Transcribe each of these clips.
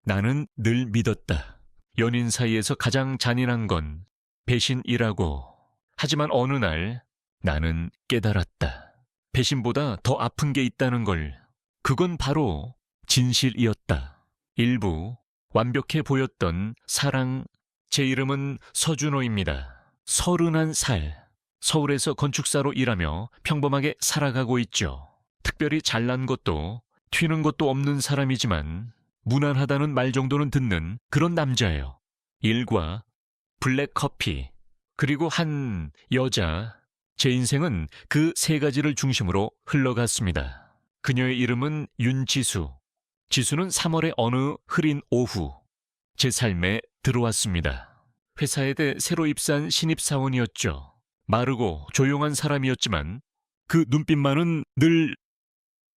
나는 늘 믿었다. 연인 사이에서 가장 잔인한 건 배신이라고. 하지만 어느 날 나는 깨달았다. 배신보다 더 아픈 게 있다는 걸. 그건 바로 진실이었다. 일부 완벽해 보였던 사랑. 제 이름은 서준호입니다. 31살. 서울에서 건축사로 일하며 평범하게 살아가고 있죠. 특별히 잘난 것도 튀는 것도 없는 사람이지만 무난하다는 말 정도는 듣는 그런 남자예요. 일과 블랙커피, 그리고 한 여자. 제 인생은 그 세 가지를 중심으로 흘러갔습니다. 그녀의 이름은 윤지수. 지수는 3월의 어느 흐린 오후 제 삶에 들어왔습니다. 회사에 새로 입사한 신입사원이었죠. 마르고 조용한 사람이었지만 그 눈빛만은 늘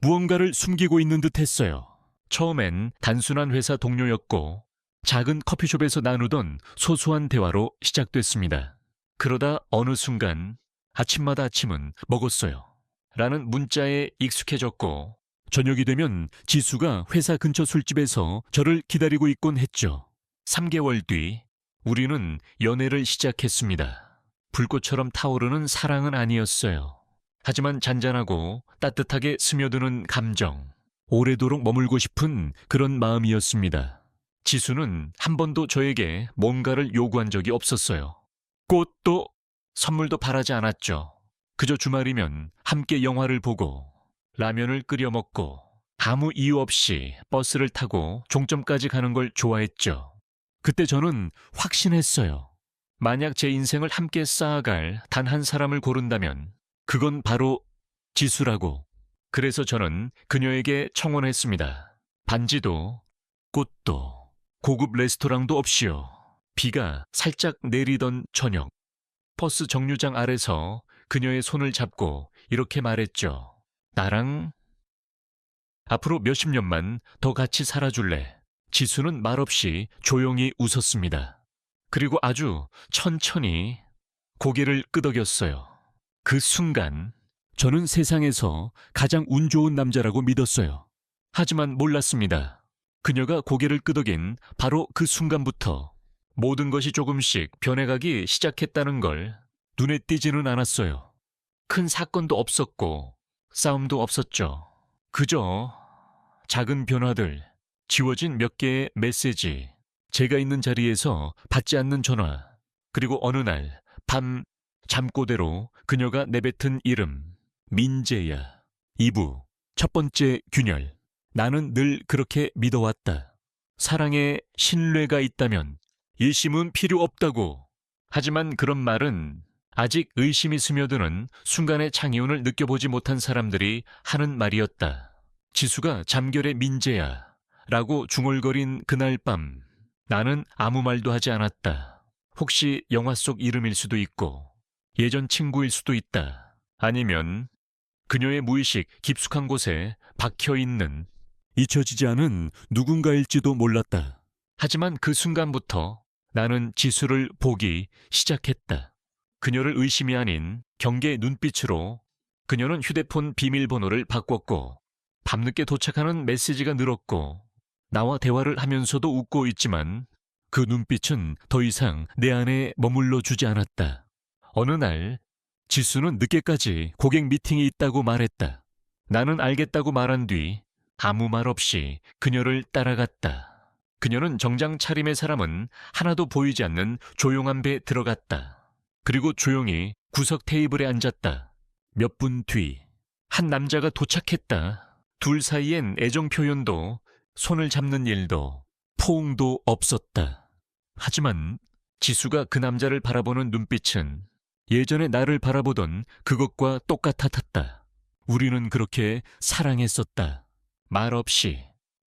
무언가를 숨기고 있는 듯 했어요. 처음엔 단순한 회사 동료였고 작은 커피숍에서 나누던 소소한 대화로 시작됐습니다. 그러다 어느 순간 아침마다 아침은 먹었어요 라는 문자에 익숙해졌고 저녁이 되면 지수가 회사 근처 술집에서 저를 기다리고 있곤 했죠. 3개월 뒤 우리는 연애를 시작했습니다. 불꽃처럼 타오르는 사랑은 아니었어요. 하지만 잔잔하고 따뜻하게 스며드는 감정, 오래도록 머물고 싶은 그런 마음이었습니다. 지수는 한 번도 저에게 뭔가를 요구한 적이 없었어요. 꽃도 선물도 바라지 않았죠. 그저 주말이면 함께 영화를 보고 라면을 끓여 먹고 아무 이유 없이 버스를 타고 종점까지 가는 걸 좋아했죠. 그때 저는 확신했어요. 만약 제 인생을 함께 쌓아갈 단 한 사람을 고른다면 그건 바로 지수라고. 그래서 저는 그녀에게 청혼했습니다. 반지도, 꽃도, 고급 레스토랑도 없이요. 비가 살짝 내리던 저녁, 버스 정류장 아래서 그녀의 손을 잡고 이렇게 말했죠. 나랑 앞으로 몇십 년만 더 같이 살아줄래? 지수는 말없이 조용히 웃었습니다. 그리고 아주 천천히 고개를 끄덕였어요. 그 순간 저는 세상에서 가장 운 좋은 남자라고 믿었어요. 하지만 몰랐습니다. 그녀가 고개를 끄덕인 바로 그 순간부터 모든 것이 조금씩 변해가기 시작했다는 걸 눈에 띄지는 않았어요. 큰 사건도 없었고 싸움도 없었죠. 그저 작은 변화들, 지워진 몇 개의 메시지, 제가 있는 자리에서 받지 않는 전화, 그리고 어느 날 밤 잠꼬대로 그녀가 내뱉은 이름, 민재야. 2부, 첫 번째 균열. 나는 늘 그렇게 믿어왔다. 사랑에 신뢰가 있다면 일심은 필요 없다고. 하지만 그런 말은 아직 의심이 스며드는 순간의 창의운을 느껴보지 못한 사람들이 하는 말이었다. 지수가 잠결에 민재야 라고 중얼거린 그날 밤 나는 아무 말도 하지 않았다. 혹시 영화 속 이름일 수도 있고 예전 친구일 수도 있다. 아니면 그녀의 무의식 깊숙한 곳에 박혀있는 잊혀지지 않은 누군가일지도 몰랐다. 하지만 그 순간부터 나는 지수를 보기 시작했다. 그녀를 의심이 아닌 경계의 눈빛으로. 그녀는 휴대폰 비밀번호를 바꿨고 밤늦게 도착하는 메시지가 늘었고 나와 대화를 하면서도 웃고 있지만 그 눈빛은 더 이상 내 안에 머물러 주지 않았다. 어느 날 지수는 늦게까지 고객 미팅이 있다고 말했다. 나는 알겠다고 말한 뒤 아무 말 없이 그녀를 따라갔다. 그녀는 정장 차림의 사람은 하나도 보이지 않는 조용한 배에 들어갔다. 그리고 조용히 구석 테이블에 앉았다. 몇 분 뒤 한 남자가 도착했다. 둘 사이엔 애정 표현도 손을 잡는 일도 포옹도 없었다. 하지만 지수가 그 남자를 바라보는 눈빛은 예전에 나를 바라보던 그것과 똑같았다. 우리는 그렇게 사랑했었다. 말없이,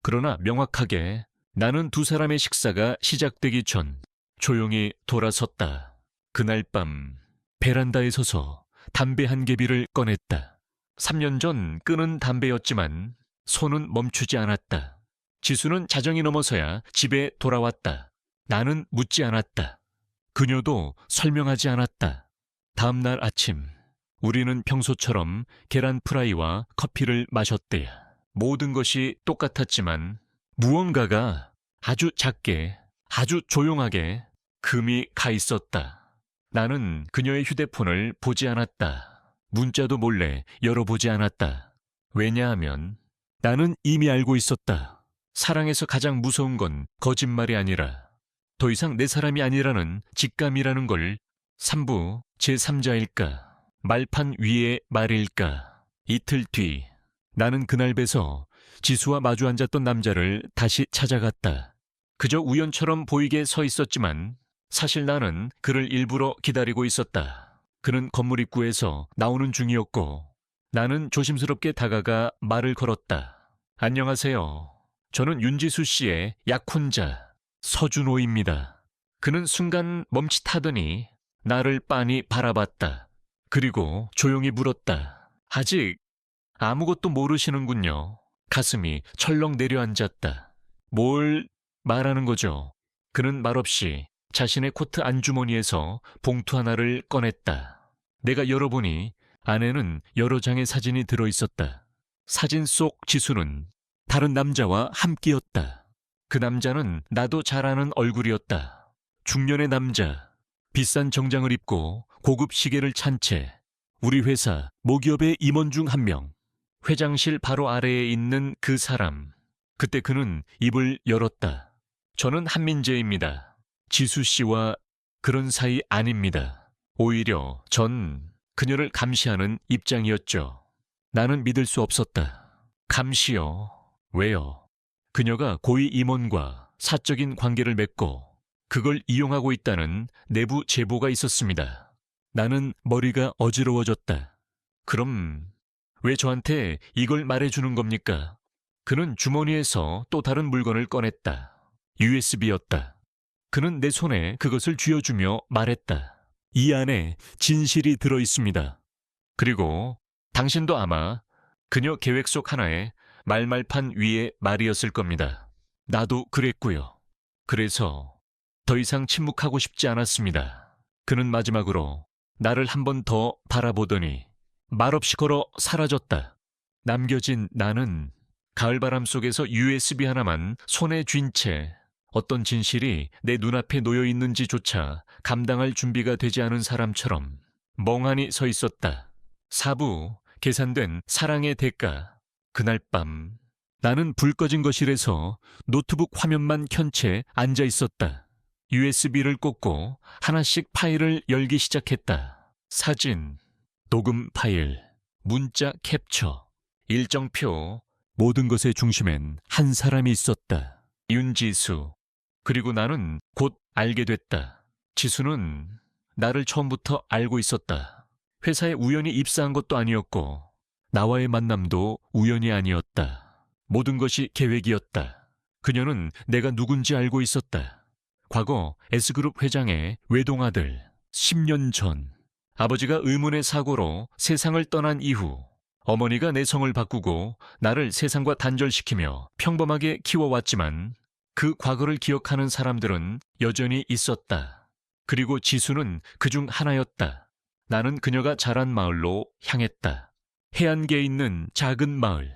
그러나 명확하게. 나는 두 사람의 식사가 시작되기 전 조용히 돌아섰다. 그날 밤 베란다에 서서 담배 한 개비를 꺼냈다. 3년 전 끊은 담배였지만 손은 멈추지 않았다. 지수는 자정이 넘어서야 집에 돌아왔다. 나는 묻지 않았다. 그녀도 설명하지 않았다. 다음 날 아침 우리는 평소처럼 계란 프라이와 커피를 마셨대요. 모든 것이 똑같았지만 무언가가 아주 작게, 아주 조용하게 금이 가 있었다. 나는 그녀의 휴대폰을 보지 않았다. 문자도 몰래 열어보지 않았다. 왜냐하면 나는 이미 알고 있었다. 사랑에서 가장 무서운 건 거짓말이 아니라 더 이상 내 사람이 아니라는 직감이라는 걸. 3부 제3자일까? 말판 위의 말일까? 이틀 뒤 나는 그날 뵈서 지수와 마주 앉았던 남자를 다시 찾아갔다. 그저 우연처럼 보이게 서 있었지만 사실 나는 그를 일부러 기다리고 있었다. 그는 건물 입구에서 나오는 중이었고 나는 조심스럽게 다가가 말을 걸었다. 안녕하세요. 저는 윤지수 씨의 약혼자 서준호입니다. 그는 순간 멈칫하더니 나를 빤히 바라봤다. 그리고 조용히 물었다. 아직 아무것도 모르시는군요. 가슴이 철렁 내려앉았다. 뭘 말하는 거죠? 그는 말없이 자신의 코트 안주머니에서 봉투 하나를 꺼냈다. 내가 열어보니 안에는 여러 장의 사진이 들어있었다. 사진 속 지수는 다른 남자와 함께였다. 그 남자는 나도 잘 아는 얼굴이었다. 중년의 남자, 비싼 정장을 입고 고급 시계를 찬 채 우리 회사 모기업의 임원 중 한 명. 회장실 바로 아래에 있는 그 사람. 그때 그는 입을 열었다. 저는 한민재입니다. 지수 씨와 그런 사이 아닙니다. 오히려 전 그녀를 감시하는 입장이었죠. 나는 믿을 수 없었다. 감시요? 왜요? 그녀가 고위 임원과 사적인 관계를 맺고 그걸 이용하고 있다는 내부 제보가 있었습니다. 나는 머리가 어지러워졌다. 그럼 왜 저한테 이걸 말해주는 겁니까? 그는 주머니에서 또 다른 물건을 꺼냈다. USB였다. 그는 내 손에 그것을 쥐어주며 말했다. 이 안에 진실이 들어있습니다. 그리고 당신도 아마 그녀 계획 속 하나의 말말판 위의 말이었을 겁니다. 나도 그랬고요. 그래서 더 이상 침묵하고 싶지 않았습니다. 그는 마지막으로 나를 한 번 더 바라보더니 말없이 걸어 사라졌다. 남겨진 나는 가을바람 속에서 USB 하나만 손에 쥔 채 어떤 진실이 내 눈앞에 놓여 있는지조차 감당할 준비가 되지 않은 사람처럼 멍하니 서 있었다. 4부 계산된 사랑의 대가. 그날 밤 나는 불 꺼진 거실에서 노트북 화면만 켠 채 앉아 있었다. USB를 꽂고 하나씩 파일을 열기 시작했다. 사진, 녹음 파일, 문자 캡처, 일정표. 모든 것의 중심엔 한 사람이 있었다. 윤지수. 그리고 나는 곧 알게 됐다. 지수는 나를 처음부터 알고 있었다. 회사에 우연히 입사한 것도 아니었고 나와의 만남도 우연이 아니었다. 모든 것이 계획이었다. 그녀는 내가 누군지 알고 있었다. 과거 S그룹 회장의 외동아들. 10년 전 아버지가 의문의 사고로 세상을 떠난 이후 어머니가 내 성을 바꾸고 나를 세상과 단절시키며 평범하게 키워왔지만 그 과거를 기억하는 사람들은 여전히 있었다. 그리고 지수는 그중 하나였다. 나는 그녀가 자란 마을로 향했다. 해안계에 있는 작은 마을.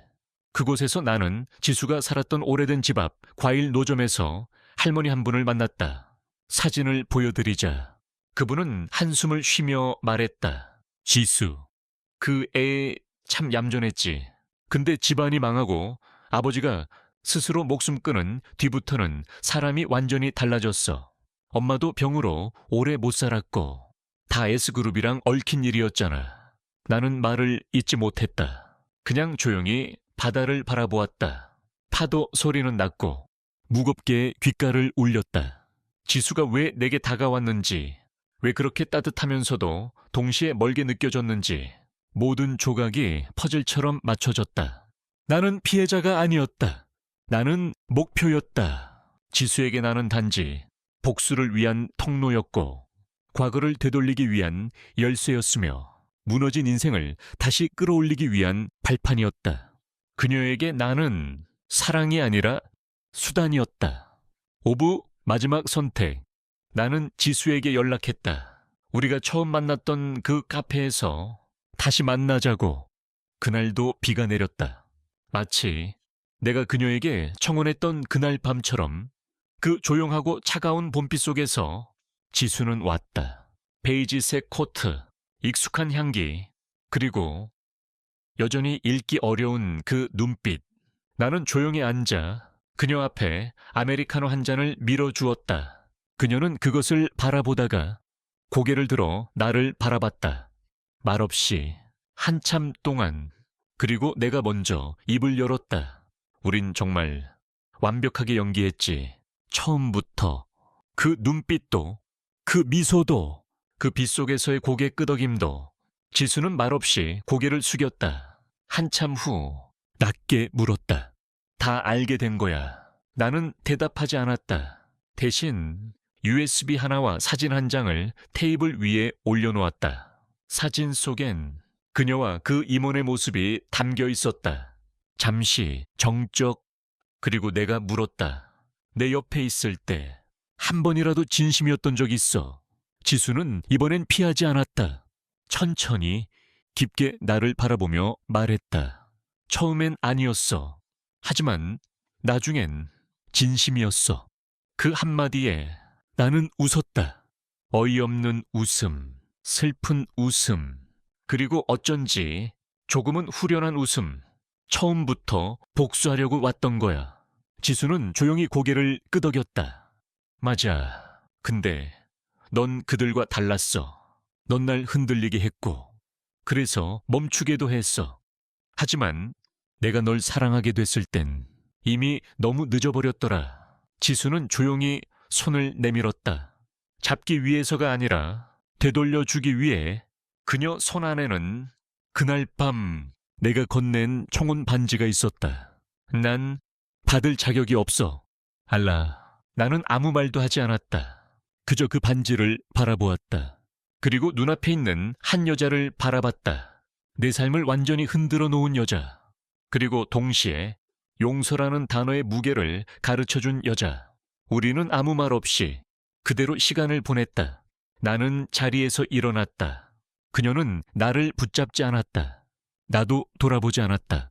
그곳에서 나는 지수가 살았던 오래된 집 앞 과일 노점에서 할머니 한 분을 만났다. 사진을 보여드리자 그분은 한숨을 쉬며 말했다. 지수, 그 애 참 얌전했지. 근데 집안이 망하고 아버지가 스스로 목숨 끊은 뒤부터는 사람이 완전히 달라졌어. 엄마도 병으로 오래 못 살았고 다 S그룹이랑 얽힌 일이었잖아. 나는 말을 잇지 못했다. 그냥 조용히 바다를 바라보았다. 파도 소리는 났고 무겁게 귓가를 울렸다. 지수가 왜 내게 다가왔는지, 왜 그렇게 따뜻하면서도 동시에 멀게 느껴졌는지 모든 조각이 퍼즐처럼 맞춰졌다. 나는 피해자가 아니었다. 나는 목표였다. 지수에게 나는 단지 복수를 위한 통로였고 과거를 되돌리기 위한 열쇠였으며 무너진 인생을 다시 끌어올리기 위한 발판이었다. 그녀에게 나는 사랑이 아니라 수단이었다. 5부 마지막 선택. 나는 지수에게 연락했다. 우리가 처음 만났던 그 카페에서 다시 만나자고. 그날도 비가 내렸다. 마치 내가 그녀에게 청혼했던 그날 밤처럼 그 조용하고 차가운 봄빛 속에서 지수는 왔다. 베이지색 코트, 익숙한 향기, 그리고 여전히 읽기 어려운 그 눈빛. 나는 조용히 앉아 그녀 앞에 아메리카노 한 잔을 밀어주었다. 그녀는 그것을 바라보다가 고개를 들어 나를 바라봤다. 말없이 한참 동안. 그리고 내가 먼저 입을 열었다. 우린 정말 완벽하게 연기했지. 처음부터. 그 눈빛도, 그 미소도, 그 빛 속에서의 고개 끄덕임도. 지수는 말없이 고개를 숙였다. 한참 후 낮게 물었다. 다 알게 된 거야. 나는 대답하지 않았다. 대신 USB 하나와 사진 한 장을 테이블 위에 올려놓았다. 사진 속엔 그녀와 그 임원의 모습이 담겨 있었다. 잠시 정적. 그리고 내가 물었다. 내 옆에 있을 때 한 번이라도 진심이었던 적 있어? 지수는 이번엔 피하지 않았다. 천천히 깊게 나를 바라보며 말했다. 처음엔 아니었어. 하지만 나중엔 진심이었어. 그 한마디에 나는 웃었다. 어이없는 웃음, 슬픈 웃음, 그리고 어쩐지 조금은 후련한 웃음. 처음부터 복수하려고 왔던 거야. 지수는 조용히 고개를 끄덕였다. 맞아. 근데 넌 그들과 달랐어. 넌 날 흔들리게 했고, 그래서 멈추게도 했어. 하지만 내가 널 사랑하게 됐을 땐 이미 너무 늦어버렸더라. 지수는 조용히 손을 내밀었다. 잡기 위해서가 아니라 되돌려주기 위해. 그녀 손 안에는 그날 밤 내가 건넨 청혼 반지가 있었다. 난 받을 자격이 없어. 알라. 나는 아무 말도 하지 않았다. 그저 그 반지를 바라보았다. 그리고 눈앞에 있는 한 여자를 바라봤다. 내 삶을 완전히 흔들어 놓은 여자. 그리고 동시에 용서라는 단어의 무게를 가르쳐준 여자. 우리는 아무 말 없이 그대로 시간을 보냈다. 나는 자리에서 일어났다. 그녀는 나를 붙잡지 않았다. 나도 돌아보지 않았다.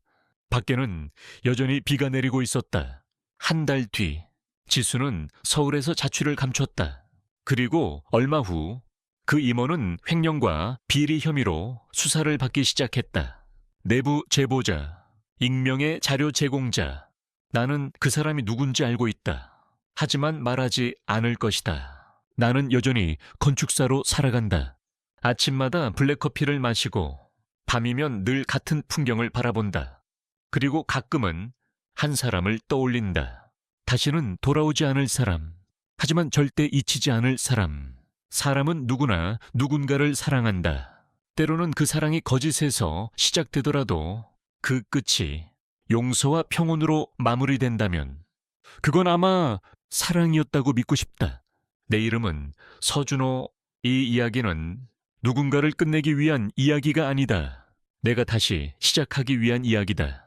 밖에는 여전히 비가 내리고 있었다. 한 달 뒤, 지수는 서울에서 자취를 감췄다. 그리고 얼마 후 그 임원은 횡령과 비리 혐의로 수사를 받기 시작했다. 내부 제보자, 익명의 자료 제공자. 나는 그 사람이 누군지 알고 있다. 하지만 말하지 않을 것이다. 나는 여전히 건축사로 살아간다. 아침마다 블랙커피를 마시고 밤이면 늘 같은 풍경을 바라본다. 그리고 가끔은 한 사람을 떠올린다. 다시는 돌아오지 않을 사람, 하지만 절대 잊히지 않을 사람. 사람은 누구나 누군가를 사랑한다. 때로는 그 사랑이 거짓에서 시작되더라도 그 끝이 용서와 평온으로 마무리된다면 그건 아마 사랑이었다고 믿고 싶다. 내 이름은 서준호. 이 이야기는 누군가를 끝내기 위한 이야기가 아니다. 내가 다시 시작하기 위한 이야기다.